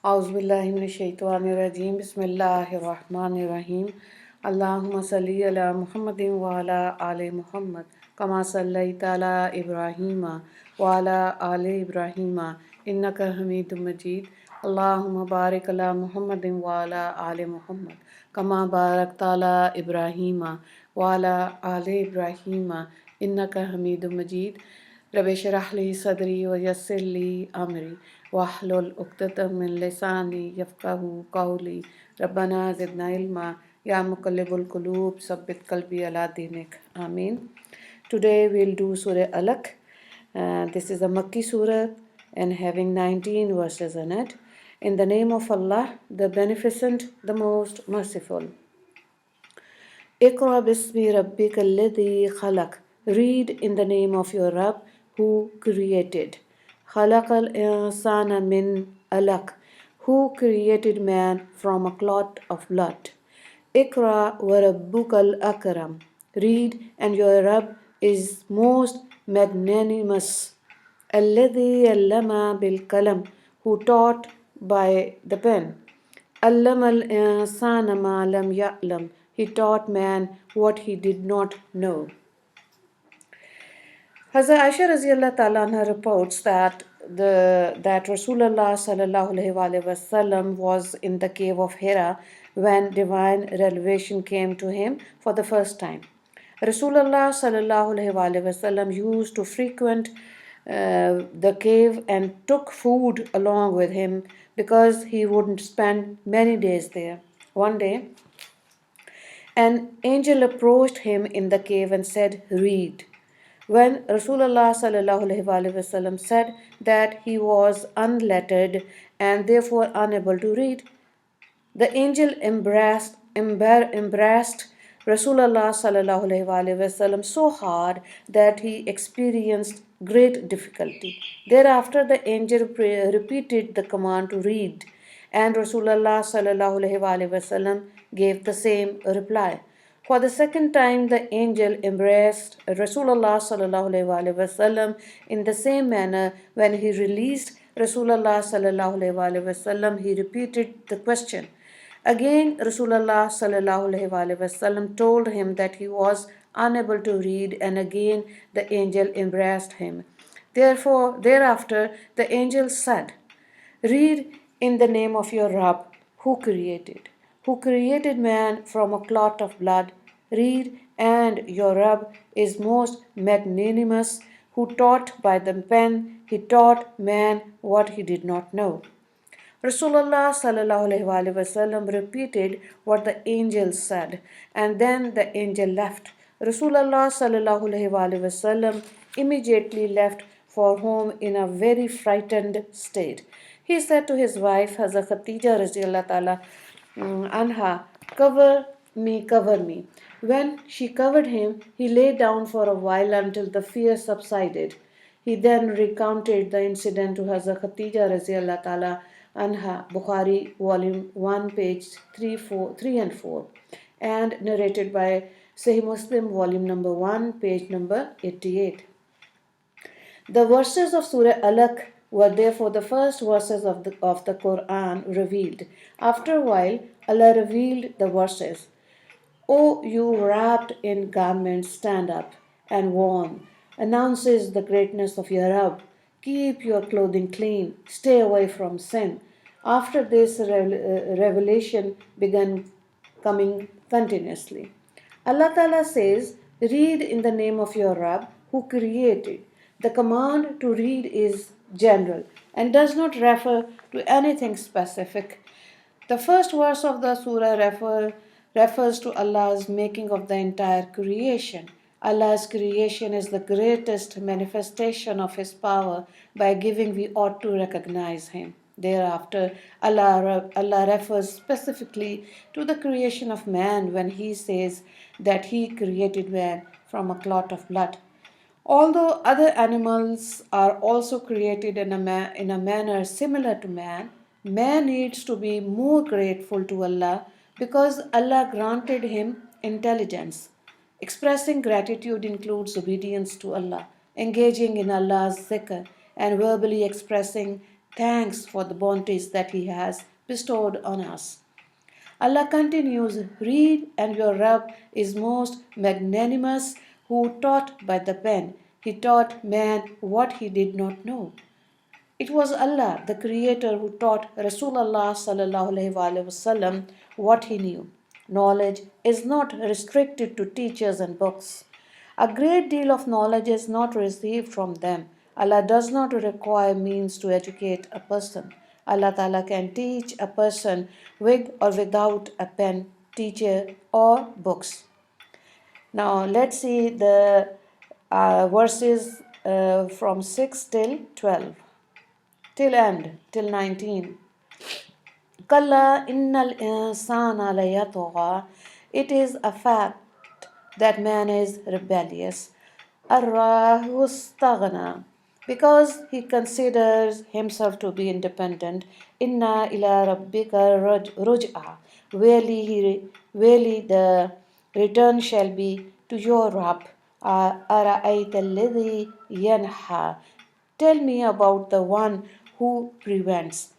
Auzubillahiminashaitanirrajim. Bismillahirrahmanirrahim. Allahumma salli ala Muhammadin wa ala ali Muhammad. Kama sallaita ala Ibrahima wa ala ali Ibrahima. Innaka hamidum majid. Allahumma barik ala Muhammadin wa ala ali Muhammad. Kama barakta ala Ibrahima wa ala ali Ibrahima. Innaka hamidum majid. Rabbi shrah li sadri wa yassir li amri wahlul uqdatam min lisani yafqahu qawli. Rabbana zidna ilma ya muqallibul qulub sabbit qalbi ala dinik. Amin. Today we'll do Surah Alaq. This is a Makki surah and having 19 verses in it. In the name of Allah, the Beneficent, the Most Merciful. Iqra bismi rabbika alladhi khalaq. Read in the name of your Rabb who created. Khalaqal insana min alaq. Who created man from a clot of blood. Iqra wa rabbukal akram. Read and your Rabb is most magnanimous. Alladhi allama bil kalam. Who taught by the pen. Allama al-insana ma lam ya'lam. He taught man what he did not know. Hazrat Aisha Raziallah Ta'ala anha reports that Rasulullah Sallallahu Alaihi Wasallam was in the cave of Hira when divine revelation came to him for the first time. Rasulullah Sallallahu Alaihi Wasallam used to frequent the cave and took food along with him because he wouldn't spend many days there. One day, an angel approached him in the cave and said, "Read." When Rasulullah sallallahu alaihi wasallam said that he was unlettered and therefore unable to read, the angel embraced Rasulullah sallallahu alaihi wasallam so hard that he experienced great difficulty. Thereafter, the angel repeated the command to read, and Rasulullah sallallahu alaihi wasallam gave the same reply. For the second time, the angel embraced Rasulullah sallallahu alaihi wasallam in the same manner. When he released Rasulullah sallallahu alaihi wasallam, he repeated the question. Again, Rasulullah sallallahu alaihi wasallam told him that he was unable to read, and again the angel embraced him. Thereafter, the angel said, "Read in the name of your Rabb, who created man from a clot of blood. Read, and your Rabb is most magnanimous, who taught by the pen. He taught man what he did not know." Rasulullah sallallahu alaihi wasallam repeated what the angel said, and then the angel left. Rasulullah sallallahu alaihi wasallam immediately left for home in a very frightened state. He said to his wife, Hazrat Khatija Raziallah Ta'ala anha, cover me. When she covered him, he lay down for a while until the fear subsided. He then recounted the incident to Hazrat Khatija Raziallah Ta'ala anha, Bukhari, volume 1, page 3 and 4, and narrated by Sahih Muslim, volume number 1, page number 88. The verses of Surah Alaq were therefore the first verses of the Quran revealed. After a while, Allah revealed the verses. O you wrapped in garments, stand up and warn, announces the greatness of your Rabb. Keep your clothing clean, stay away from sin. After this, revelation began coming continuously. Allah Ta'ala says, read in the name of your Rabb who created. The command to read is general and does not refer to anything specific. The first verse of the surah refers to Allah's making of the entire creation. Allah's creation is the greatest manifestation of His power by giving we ought to recognize Him. Thereafter, Allah refers specifically to the creation of man when He says that He created man from a clot of blood. Although other animals are also created in a manner similar to man, man needs to be more grateful to Allah because Allah granted him intelligence. Expressing gratitude includes obedience to Allah, engaging in Allah's zikr, and verbally expressing thanks for the bounties that He has bestowed on us. Allah continues, read, and your Rabb is most magnanimous, who taught by the pen. He taught man what he did not know. It was Allah, the Creator, who taught Rasulullah sallallahu alaihi wasallam what he knew. Knowledge is not restricted to teachers and books. A great deal of knowledge is not received from them. Allah does not require means to educate a person. Allah Ta'ala can teach a person with or without a pen, teacher, or books. Now let's see the verses from 6 till 12, till end, till 19. Kalla innal insana layatgha. It is a fact that man is rebellious. Arrahu staghna. Because he considers himself to be independent. Inna ila rabbika ruj'a. Verily the return shall be to your Rabb. Ara'ayta alladhi yanha. Tell me about the one who prevents.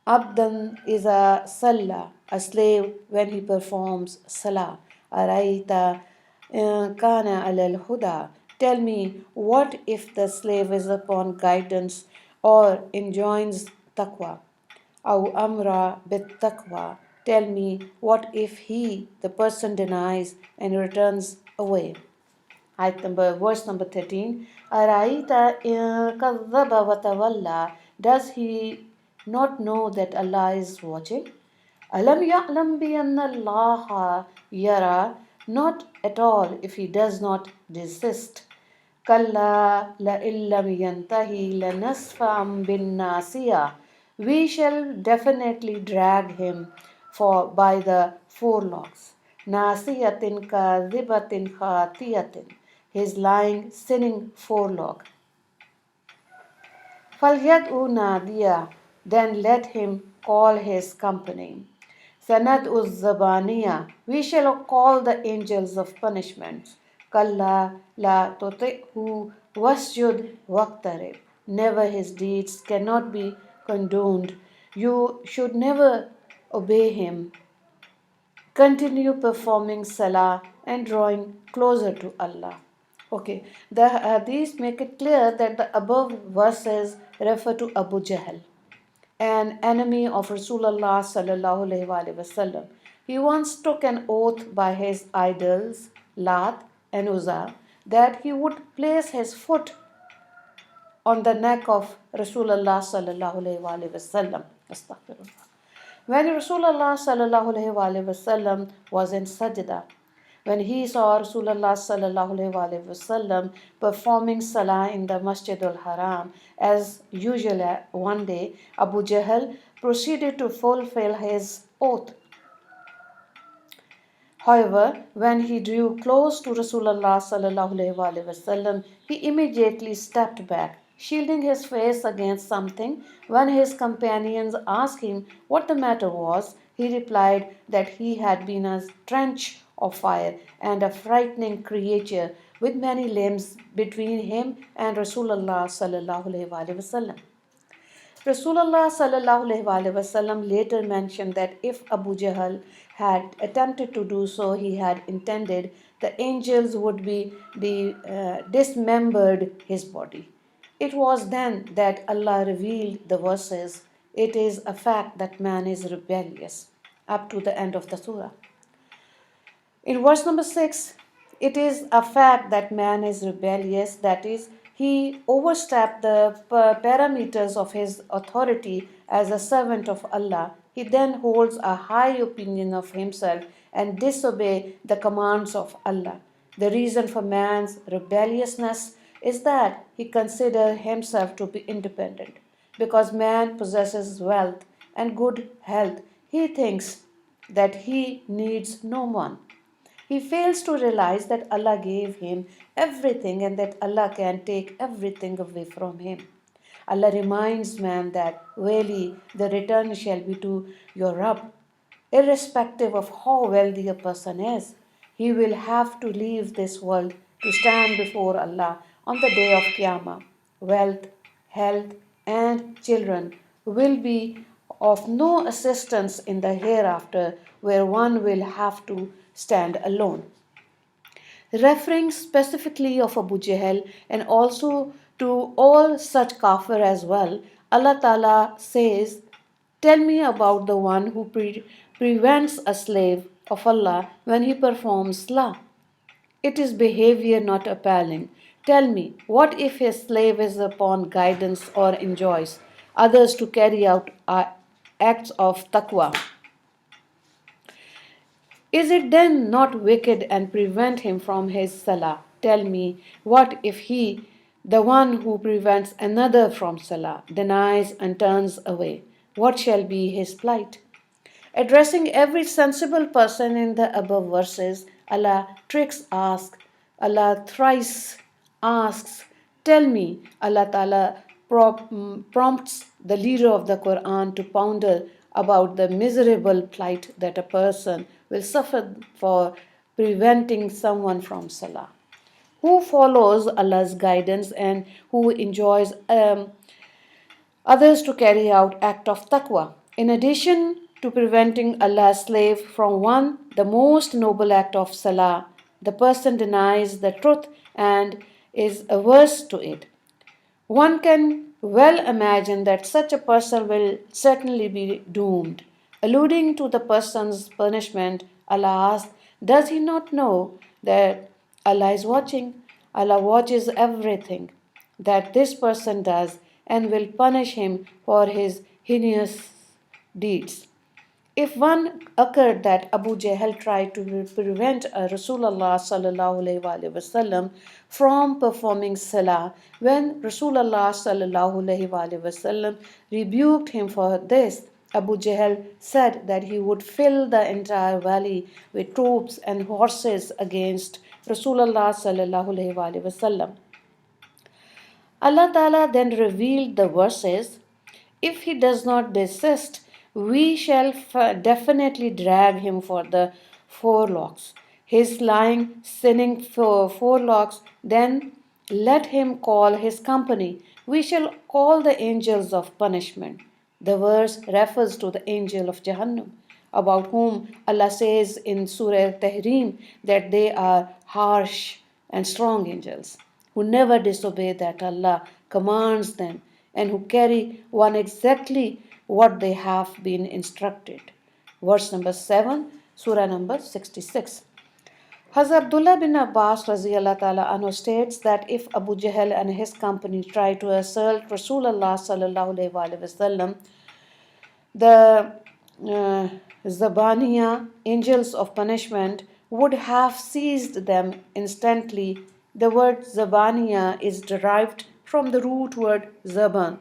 Abdan is a salah, a slave when he performs salah. Araita kana al huda. Tell me, what if the slave is upon guidance or enjoins taqwa? Aw amra bit taqwa. Tell me, what if he, the person, denies and returns away? Verse number 13. Araita kadhaba wa tawalla. Does he not know that Allah is watching? Alam ya'lam bi anna Allah yara. Not at all if he does not desist. Kalla la illam yantahi lanasfa'am bin nasiya. We shall definitely drag him for by the forelocks. Nasiyatin kadhibatin khatiyatin. His lying, sinning forelock. فَلْيَدْعُ نَادِيَهُ. Then let him call his company. سَنَدْعُ الزَّبَانِيَةَ. We shall call the angels of punishment. كَلَّا لَا تُطِعْهُ وَاسْجُدْ وَاقْتَرِبْ. Never his deeds cannot be condoned. You should never obey him. Continue performing salah and drawing closer to Allah. Okay, the hadith make it clear that the above verses refer to Abu Jahl, an enemy of Rasulullah sallallahu alaihi wasallam. He once took an oath by his idols, Lat and Uzza, that he would place his foot on the neck of Rasulullah sallallahu alaihi wasallam. Astaghfirullah. When Rasulullah sallallahu alaihi wasallam was in sajda, when he saw Rasulullah sallallahu alaihi wasallam performing salah in the Masjid al-Haram as usual one day, Abu Jahl proceeded to fulfill his oath. However, when he drew close to Rasulullah sallallahu alaihi wasallam, he immediately stepped back, shielding his face against something. When his companions asked him what the matter was, he replied that he had been a trench of fire and a frightening creature with many limbs between him and Rasulullah sallallahu alaihi wasallam. Rasulullah sallallahu alaihi wasallam later mentioned that if Abu Jahl had attempted to do so, he had intended the angels would be dismembered his body. It was then that Allah revealed the verses, "It is a fact that man is rebellious," up to the end of the surah. In verse number 6, it is a fact that man is rebellious, that is, he overstepped the parameters of his authority as a servant of Allah. He then holds a high opinion of himself and disobey the commands of Allah. The reason for man's rebelliousness is that he considers himself to be independent. Because man possesses wealth and good health, he thinks that he needs no one. He fails to realize that Allah gave him everything and that Allah can take everything away from him. Allah reminds man that really the return shall be to your Rabb. Irrespective of how wealthy a person is, he will have to leave this world to stand before Allah on the day of Qiyamah. Wealth, health, and children will be of no assistance in the hereafter, where one will have to stand alone. Referring specifically of Abu Jahl and also to all such kafir as well, Allah Ta'ala says, "Tell me about the one who prevents a slave of Allah when he performs salah. It is behavior not appalling. Tell me, what if his slave is upon guidance or enjoys others to carry out acts of taqwa? Is it then not wicked and prevent him from his salah? Tell me, what if he, the one who prevents another from salah, denies and turns away? What shall be his plight?" Addressing every sensible person in the above verses, Allah thrice asks, "Tell me." Allah Ta'ala prompts the leader of the Quran to ponder about the miserable plight that a person will suffer for preventing someone from salah. Who follows Allah's guidance and who enjoys others to carry out act of taqwa. In addition to preventing Allah's slave from one, the most noble act of salah, the person denies the truth and is averse to it. One can well imagine that such a person will certainly be doomed. Alluding to the person's punishment, Allah asked, "Does he not know that Allah is watching? Allah watches everything that this person does and will punish him for his heinous deeds." If one occurred that Abu Jahl tried to prevent Rasulullah sallallahu alaihi wasallam from performing salah, when Rasulullah sallallahu alaihi wasallam rebuked him for this, Abu Jahl said that he would fill the entire valley with troops and horses against Rasulullah sallallahu alaihi wasallam. Allah Ta'ala then revealed the verses, "If he does not desist, we shall definitely drag him for the forelocks. His lying, sinning forelocks, then let him call his company. We shall call the angels of punishment." The verse refers to the angel of Jahannam, about whom Allah says in Surah Tahrim that they are harsh and strong angels who never disobey that Allah commands them and who carry one exactly what they have been instructed. Verse number 7, Surah number 66. Hazrat Abdullah bin Abbas ta'ala anhu states that if Abu Jahl and his company try to assault Rasulullah sallallahu alaihi wasallam, the Zabaniya, angels of punishment, would have seized them instantly. The word Zabaniya is derived from the root word Zaban,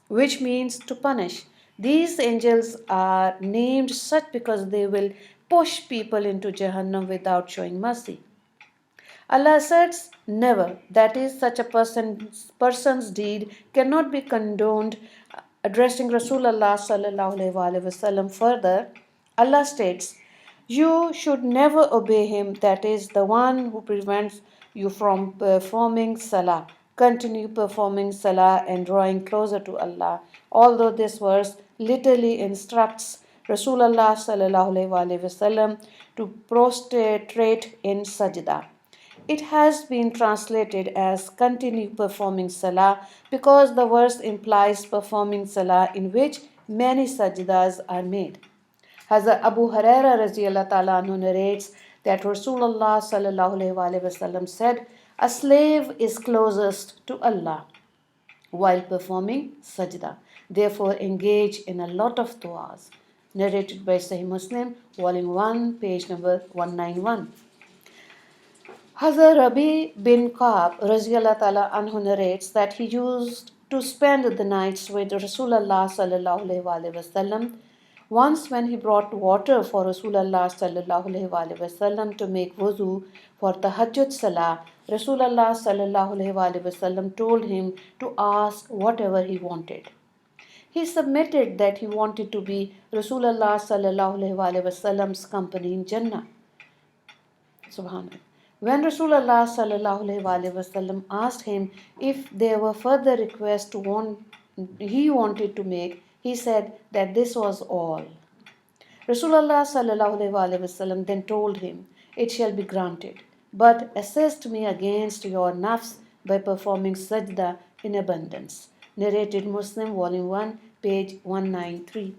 which means to punish. These angels are named such because they will push people into Jahannam without showing mercy. Allah asserts, "Never, that is, such a person's deed cannot be condoned." Addressing Rasulullah sallallahu alaihi wasallam further, Allah states, "You should never obey him, that is, the one who prevents you from performing salah. Continue performing salah and drawing closer to Allah." Although this verse literally instructs Rasulullah sallallahu alaihi wasallam to prostrate in sajda, it has been translated as "continue performing salah" because the verse implies performing salah in which many sajdas are made. Hazrat Abu Huraira radiallahu ta'ala anhu narrates that Rasulullah sallallahu alaihi wasallam said, "A slave is closest to Allah while performing sajda. Therefore engage in a lot of du'as." Narrated by Sahih Muslim, volume 1, page number 191. Hazrat Rabi bin Ka'b ta'ala anhu narrates that he used to spend the nights with Rasulullah sallallahu alaihi wasallam. Once when he brought water for Rasulullah sallallahu alaihi wasallam to make wuzu for tahajjud salah, Rasulullah sallallahu alaihi wasallam told him to ask whatever he wanted. He submitted that he wanted to be Rasulullah sallallahu alaihi wasallam's company in Jannah. Subhanallah. When Rasulullah sallallahu alaihi wasallam asked him if there were further requests to want he wanted to make, he said that this was all. Rasulullah sallallahu alaihi wasallam then told him, "It shall be granted, but assist me against your nafs by performing sajda in abundance." Narrated Muslim, Volume 1, page 193.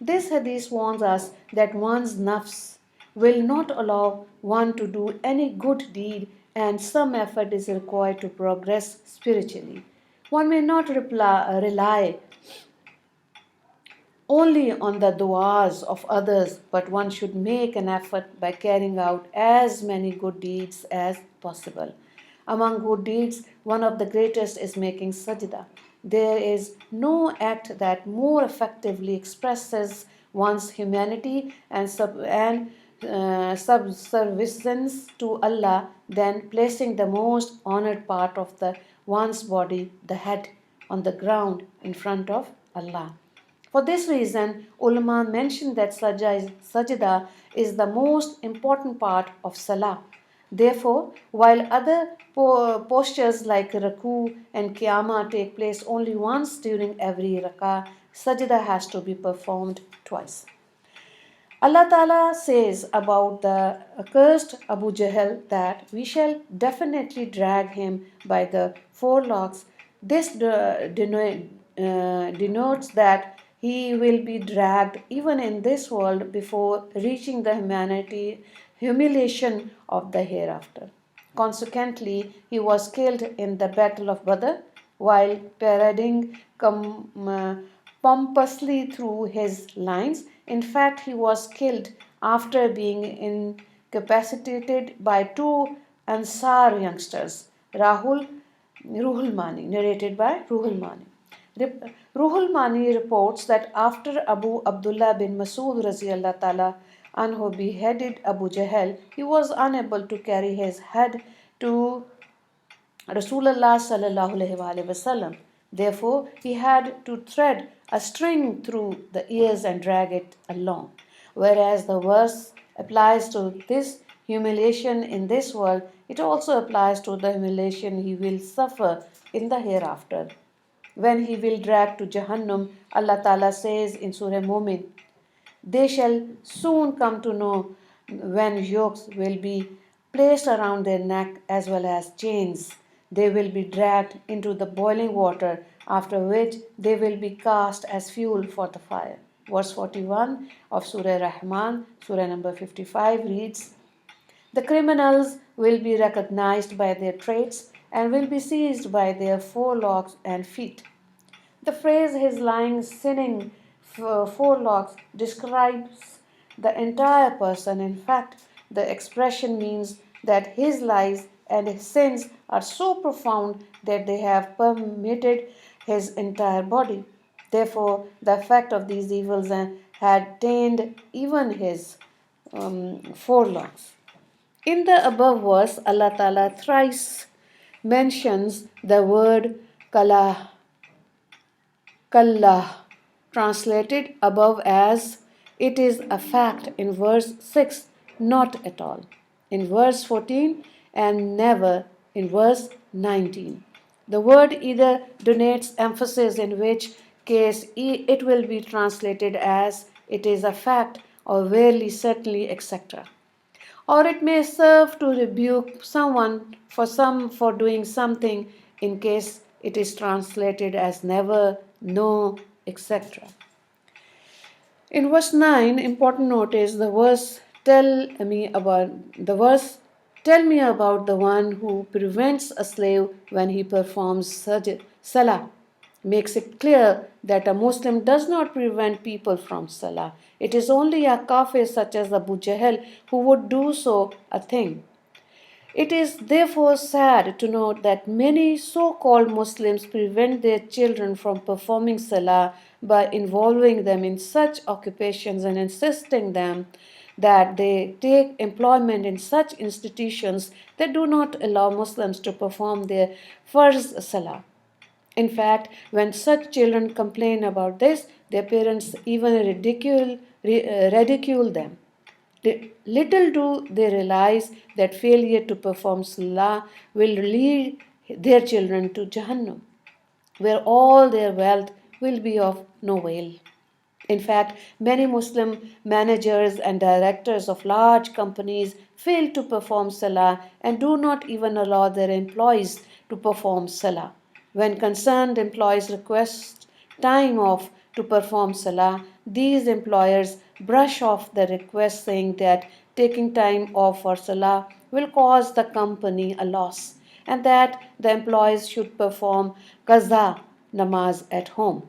This hadith warns us that one's nafs will not allow one to do any good deed, and some effort is required to progress spiritually. One may not rely only on the du'as of others, but one should make an effort by carrying out as many good deeds as possible. Among good deeds, one of the greatest is making sajda. There is no act that more effectively expresses one's humanity and subservience to Allah than placing the most honored part of one's body, the head, on the ground in front of Allah. For this reason, ulama mentioned that sajda is the most important part of salah. Therefore, while other postures like raku and qiyamah take place only once during every rakah, sajda has to be performed twice. Allah Ta'ala says about the accursed Abu Jahl that we shall definitely drag him by the forelocks. This denotes that he will be dragged even in this world before reaching the humiliation of the hereafter. Consequently, he was killed in the Battle of Badr while parading pompously through his lines. In fact, he was killed after being incapacitated by two Ansar youngsters, Ruhul Mani, narrated by Ruhul Mani. Ruhul Mani reports that after Abu Abdullah bin Masud Raziallah Ta'ala anhu beheaded Abu Jahl, he was unable to carry his head to Rasulullah sallallahu alaihi wasallam. Therefore, he had to thread a string through the ears and drag it along. Whereas the verse applies to this humiliation in this world, it also applies to the humiliation he will suffer in the hereafter. When he will drag to Jahannam, Allah Ta'ala says in Surah Mu'min, "They shall soon come to know when yokes will be placed around their neck as well as chains. They will be dragged into the boiling water, after which they will be cast as fuel for the fire." Verse 41 of Surah Rahman, Surah number 55 reads, "The criminals will be recognized by their traits and will be seized by their forelocks and feet." The phrase "his lying, sinning forelocks" describes the entire person. In fact, the expression means that his lies and his sins are so profound that they have permeated his entire body. Therefore, the effect of these evils had tainted even his forelocks. In the above verse, Allah Ta'ala thrice mentions the word kala, kallah, translated above as "it is a fact" in verse 6, "not at all" in verse 14, and "never" in verse 19. The word either denotes emphasis, in which case it will be translated as "it is a fact" or "verily, certainly," etc. Or it may serve to rebuke someone for doing something, in case it is translated as "never," "no," etc. In verse 9, important note is the verse tell me about the one who prevents a slave when he performs salah, makes it clear that a Muslim does not prevent people from salah. It is only a kafir such as Abu Jahl who would do so a thing. It is therefore sad to note that many so-called Muslims prevent their children from performing salah by involving them in such occupations and insisting them that they take employment in such institutions that do not allow Muslims to perform their farz salah. In fact, when such children complain about this, their parents even ridicule them. Little do they realize that failure to perform salah will lead their children to Jahannam. where all their wealth will be of no avail. In fact, many Muslim managers and directors of large companies fail to perform salah and do not even allow their employees to perform salah. When concerned employees request time off to perform salah, these employers brush off the request, saying that taking time off for salah will cause the company a loss and that the employees should perform qaza namaz at home.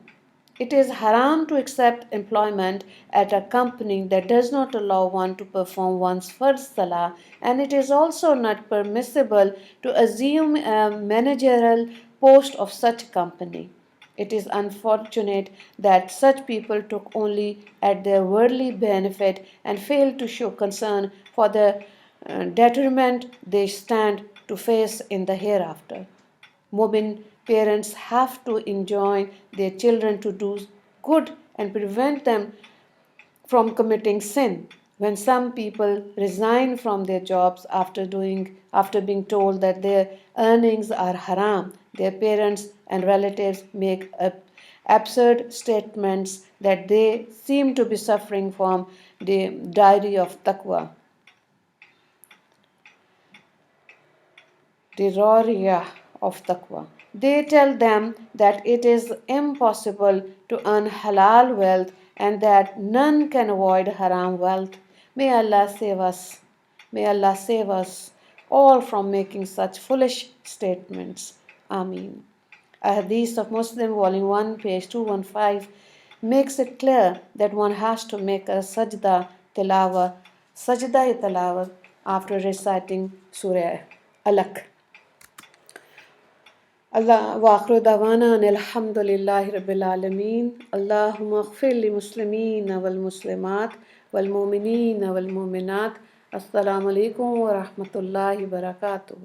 It is haram to accept employment at a company that does not allow one to perform one's first salah, and it is also not permissible to assume a managerial post of such a company. It is unfortunate that such people took only at their worldly benefit and failed to show concern for the detriment they stand to face in the hereafter. Mu'min parents have to enjoin their children to do good and prevent them from committing sin. When some people resign from their jobs after being told that their earnings are haram, their parents and relatives make absurd statements that they seem to be suffering from the diary of taqwa. Derariya of taqwa. They tell them that it is impossible to earn halal wealth and that none can avoid haram wealth. May Allah save us. May Allah save us all from making such foolish statements. Ameen. A hadith of Muslim, volume 1, page 215, makes it clear that one has to make a sajda after reciting Surah Alaq. Allah wa akhiru dawana alhamdulillahi rabbil alameen. Allahumma ighfir li muslimeen wal muslimat wal mu'mineen wal mu'minat. Assalamu alaikum wa rahmatullahi wa barakatuh.